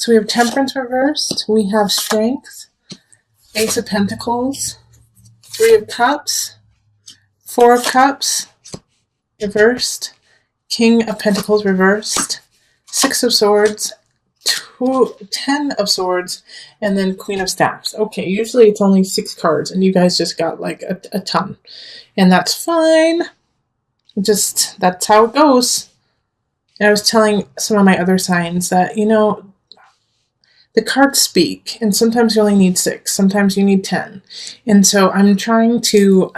So we have Temperance reversed. We have Strength, Ace of Pentacles, Three of Cups, Four of Cups reversed, King of Pentacles reversed, Six of Swords, 10 of Swords, and then Queen of Staffs. Okay, usually it's only 6 cards, and you guys just got like a ton. And that's fine. Just, that's how it goes. And I was telling some of my other signs that, you know, the cards speak, and sometimes you only need 6, sometimes you need 10. And so I'm trying to,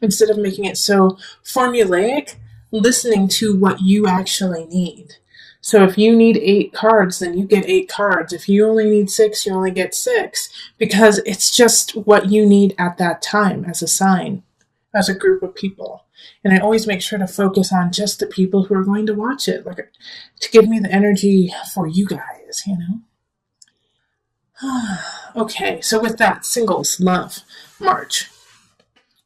instead of making it so formulaic, listening to what you actually need. So if you need 8 cards, then you get 8 cards. If you only need 6, you only get 6, because it's just what you need at that time as a sign, as a group of people. And I always make sure to focus on just the people who are going to watch it, like to give me the energy for you guys, you know? Okay, so with that, singles, love, March.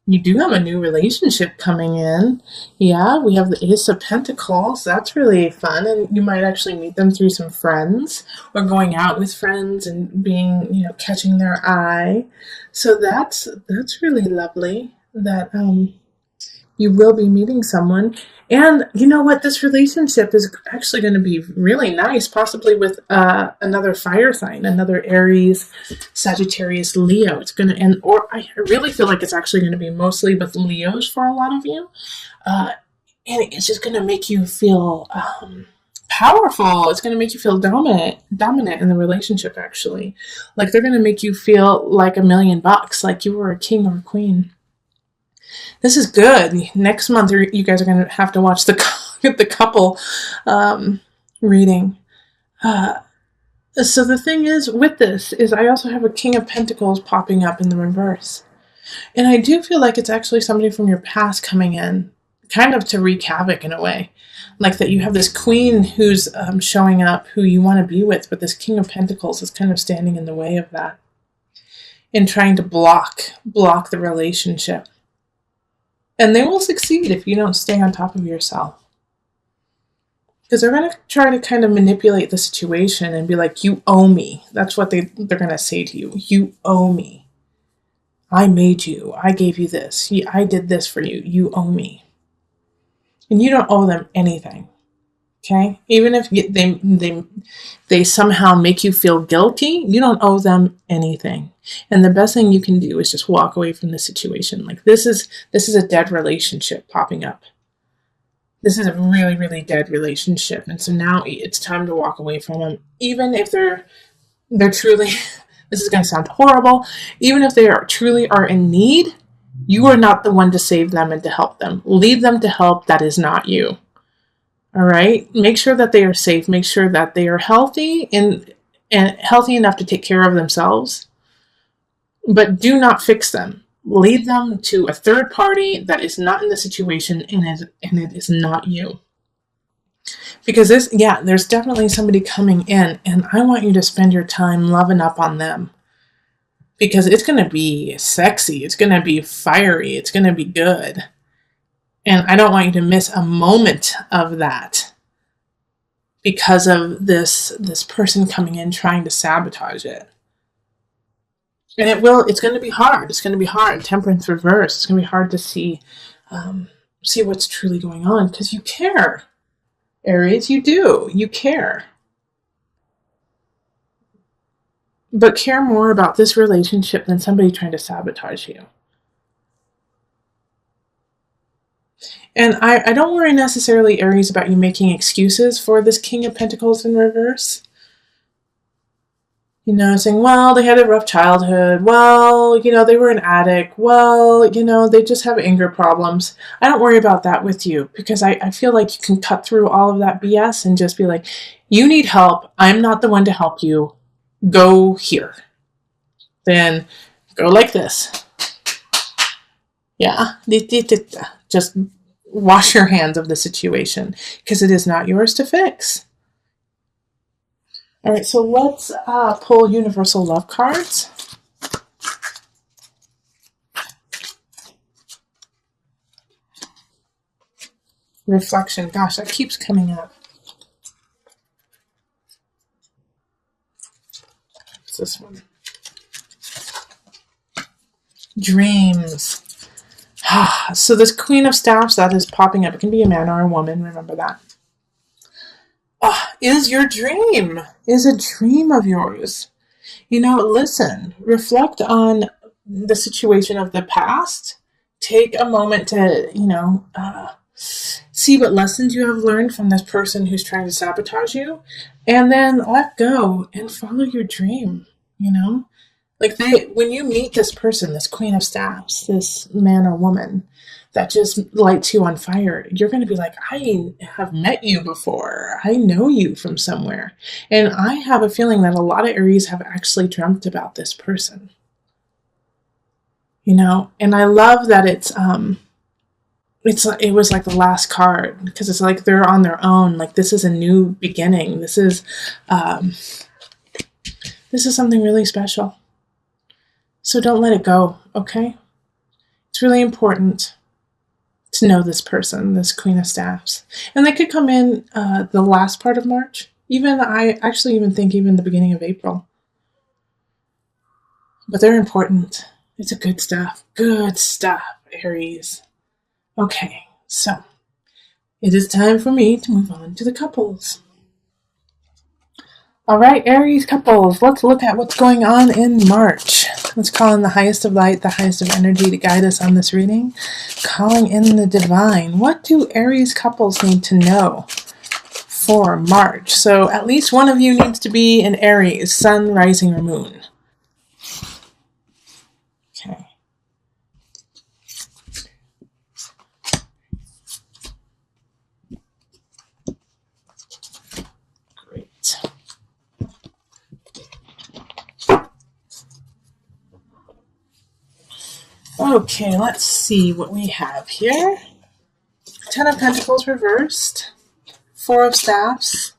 You do have a new relationship coming in. Yeah, we have the Ace of Pentacles. That's really fun, and you might actually meet them through some friends or going out with friends and being, you know, catching their eye. So that's really lovely that you will be meeting someone. And you know what? This relationship is actually going to be really nice, possibly with another fire sign, another Aries, Sagittarius, Leo. It's going to end, or I really feel like it's actually going to be mostly with Leos for a lot of you. And it's just going to make you feel powerful. It's going to make you feel dominant in the relationship, actually. Like they're going to make you feel like $1,000,000, like you were a king or a queen. This is good. Next month, you guys are going to have to watch the couple reading. So the thing is, with this, is I also have a King of Pentacles popping up in the reverse. And I do feel like it's actually somebody from your past coming in, kind of to wreak havoc in a way. Like that you have this queen who's showing up, who you want to be with, but this King of Pentacles is kind of standing in the way of that and trying to block the relationship. And they will succeed if you don't stay on top of yourself. Because they're going to try to kind of manipulate the situation and be like, you owe me. That's what they're going to say to you. You owe me. I made you. I gave you this. I did this for you. You owe me. And you don't owe them anything. Okay? Even if they somehow make you feel guilty, you don't owe them anything. And the best thing you can do is just walk away from the situation. Like this is a dead relationship popping up. This is a really, really dead relationship. And so now it's time to walk away from them. Even if they're truly, this is going to sound horrible, even if they truly are in need, you are not the one to save them and to help them. Lead them to help. That is not you. All right. Make sure that they are safe. Make sure that they are healthy and healthy enough to take care of themselves. But do not fix them. Lead them to a third party that is not in the situation and it is not you. Because there's definitely somebody coming in, and I want you to spend your time loving up on them. Because it's going to be sexy. It's going to be fiery. It's going to be good. And I don't want you to miss a moment of that because of this person coming in trying to sabotage it. And it's going to be hard. It's going to be hard. Temperance reverse. It's going to be hard to see what's truly going on because you care. Aries, you do. You care. But care more about this relationship than somebody trying to sabotage you. And I don't worry necessarily, Aries, about you making excuses for this King of Pentacles in reverse. You know, saying, well, they had a rough childhood. Well, you know, they were an addict. Well, you know, they just have anger problems. I don't worry about that with you because I feel like you can cut through all of that BS and just be like, you need help. I'm not the one to help you. Go here. Then go like this. Yeah. Just wash your hands of the situation because it is not yours to fix. All right, so let's pull universal love cards. Reflection. Gosh, that keeps coming up. What's this one? Dreams. So this Queen of Staffs that is popping up, it can be a man or a woman, remember that. Is your dream, is a dream of yours. Listen, reflect on the situation of the past. Take a moment to, see what lessons you have learned from this person who's trying to sabotage you, and then let go and follow your dream, Like when you meet this person, this Queen of Staffs, this man or woman that just lights you on fire, you're going to be like, I have met you before. I know you from somewhere. And I have a feeling that a lot of Aries have actually dreamt about this person. And I love that it was like the last card, because it's like they're on their own. Like this is a new beginning. This is something really special. So don't let it go, okay? It's really important to know this person, this Queen of Staffs. And they could come in the last part of March. I actually even think even the beginning of April. But they're important. It's a good stuff. Good stuff, Aries. Okay, so it is time for me to move on to the couples. All right, Aries couples, let's look at what's going on in March. Let's call in the highest of light, the highest of energy to guide us on this reading. Calling in the divine. What do Aries couples need to know for March? So at least one of you needs to be an Aries, sun, rising, or moon. Okay. Great. Okay, let's see what we have here. Ten of Pentacles reversed. Four of Staffs.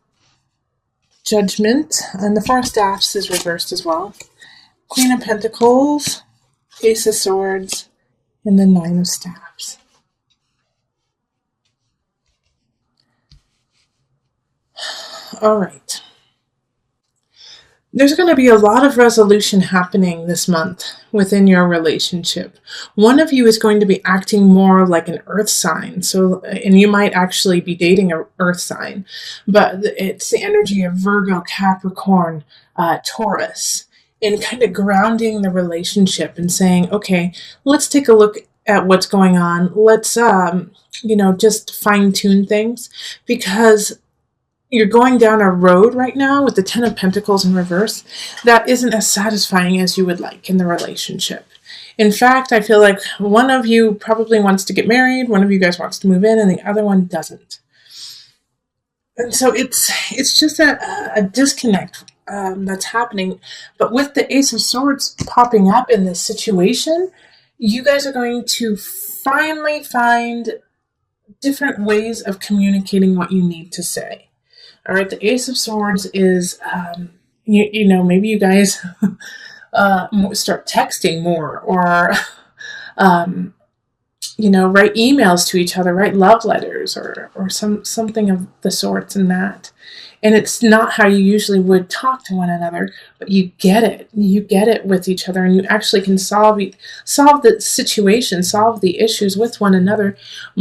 Judgment. And the Four of Staffs is reversed as well. Queen of Pentacles. Ace of Swords. And the Nine of Staffs. All right. There's going to be a lot of resolution happening this month within your relationship. One of you is going to be acting more like an earth sign. And you might actually be dating an earth sign, but it's the energy of Virgo, Capricorn, Taurus, and kind of grounding the relationship and saying, okay, let's take a look at what's going on. Let's, just fine tune things, because you're going down a road right now with the Ten of Pentacles in reverse that isn't as satisfying as you would like in the relationship. In fact, I feel like one of you probably wants to get married, one of you guys wants to move in, and the other one doesn't. And so it's just a disconnect that's happening. But with the Ace of Swords popping up in this situation, you guys are going to finally find different ways of communicating what you need to say. All right, the Ace of Swords is, maybe you guys start texting more, or, write emails to each other, write love letters, or something of the sorts in that. And it's not how you usually would talk to one another, but you get it. You get it with each other, and you actually can solve the situation, solve the issues with one another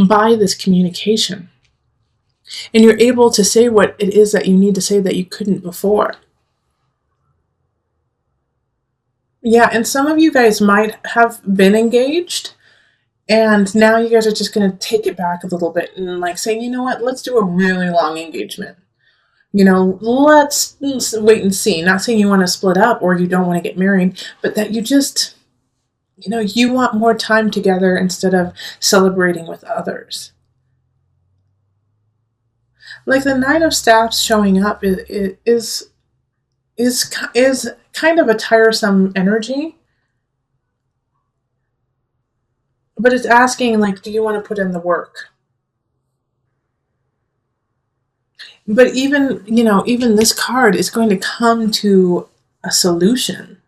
by this communication. And you're able to say what it is that you need to say that you couldn't before. Yeah, and some of you guys might have been engaged, and now you guys are just going to take it back a little bit and say, you know what, let's do a really long engagement. Let's wait and see. Not saying you want to split up or you don't want to get married, but that you just, you want more time together instead of celebrating with others. Like the Nine of Staffs showing up is kind of a tiresome energy. But it's asking, do you want to put in the work? But even this card is going to come to a solution,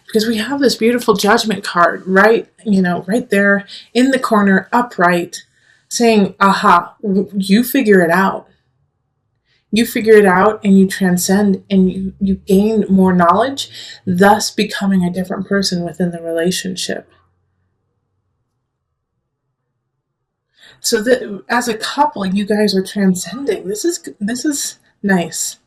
because we have this beautiful Judgment card right there in the corner, upright, saying, aha, you figure it out. You figure it out and you transcend and you gain more knowledge, thus becoming a different person within the relationship. So that as a couple, you guys are transcending. This is nice.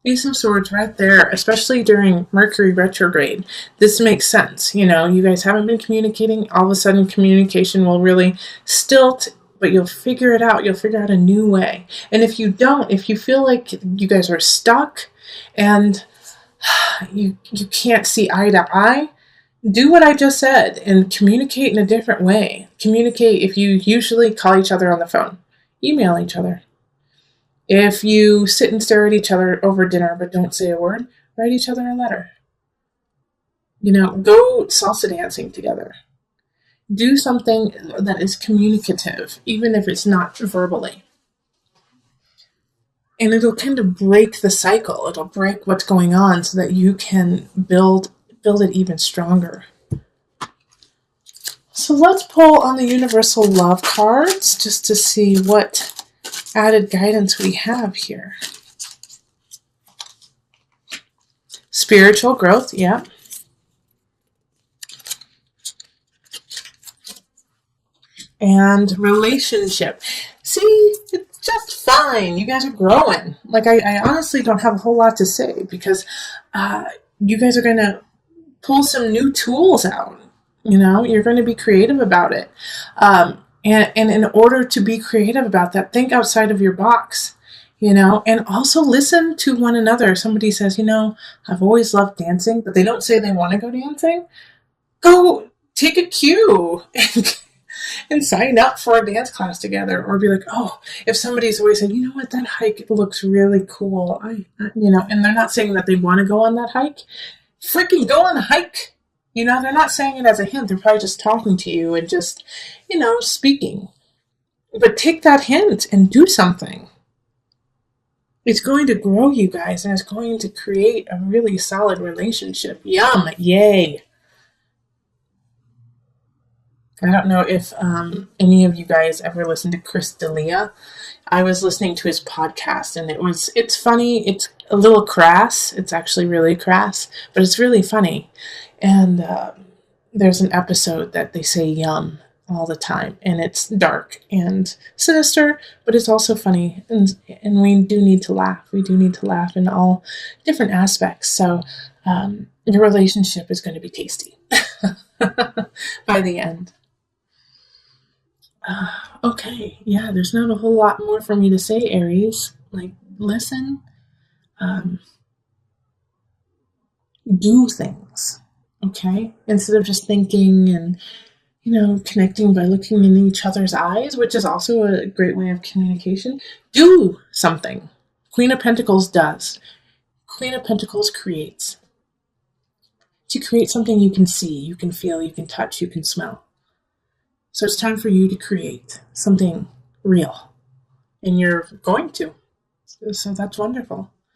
Ace of Swords right there, especially during Mercury retrograde. This makes sense. You guys haven't been communicating. All of a sudden, communication will really stilt, but you'll figure it out. You'll figure out a new way. And if you don't, if you feel like you guys are stuck and you can't see eye to eye, do what I just said and communicate in a different way. Communicate if you usually call each other on the phone, email each other. If you sit and stare at each other over dinner but don't say a word, write each other a letter. Go salsa dancing together. Do something that is communicative, even if it's not verbally. And it'll kind of break the cycle. It'll break what's going on so that you can build it even stronger. So let's pull on the Universal Love cards just to see what added guidance we have here. Spiritual growth, yeah. And relationship. See, it's just fine. You guys are growing. Like, I honestly don't have a whole lot to say because you guys are going to pull some new tools out. You're going to be creative about it. And in order to be creative about that, think outside of your box, and also listen to one another. Somebody says, I've always loved dancing, but they don't say they want to go dancing. Go take a cue and sign up for a dance class together, or be like, oh, if somebody's always saying, that hike looks really cool. And they're not saying that they want to go on that hike. Freaking go on a hike. They're not saying it as a hint. They're probably just talking to you and just, speaking. But take that hint and do something. It's going to grow you guys, and it's going to create a really solid relationship. Yum! Yay! I don't know if any of you guys ever listened to Chris D'Elia. I was listening to his podcast, and it's funny. It's a little crass. It's actually really crass, but it's really funny. And there's an episode that they say yum all the time, and it's dark and sinister, but it's also funny, and we do need to laugh. We do need to laugh in all different aspects. So your relationship is going to be tasty by the end. Okay, yeah, there's not a whole lot more for me to say, Aries. Like, listen, do things, okay? Instead of just thinking and, connecting by looking in each other's eyes, which is also a great way of communication. Do something. Queen of Pentacles does. Queen of Pentacles creates. To create something you can see, you can feel, you can touch, you can smell. So it's time for you to create something real. And you're going to. So that's wonderful.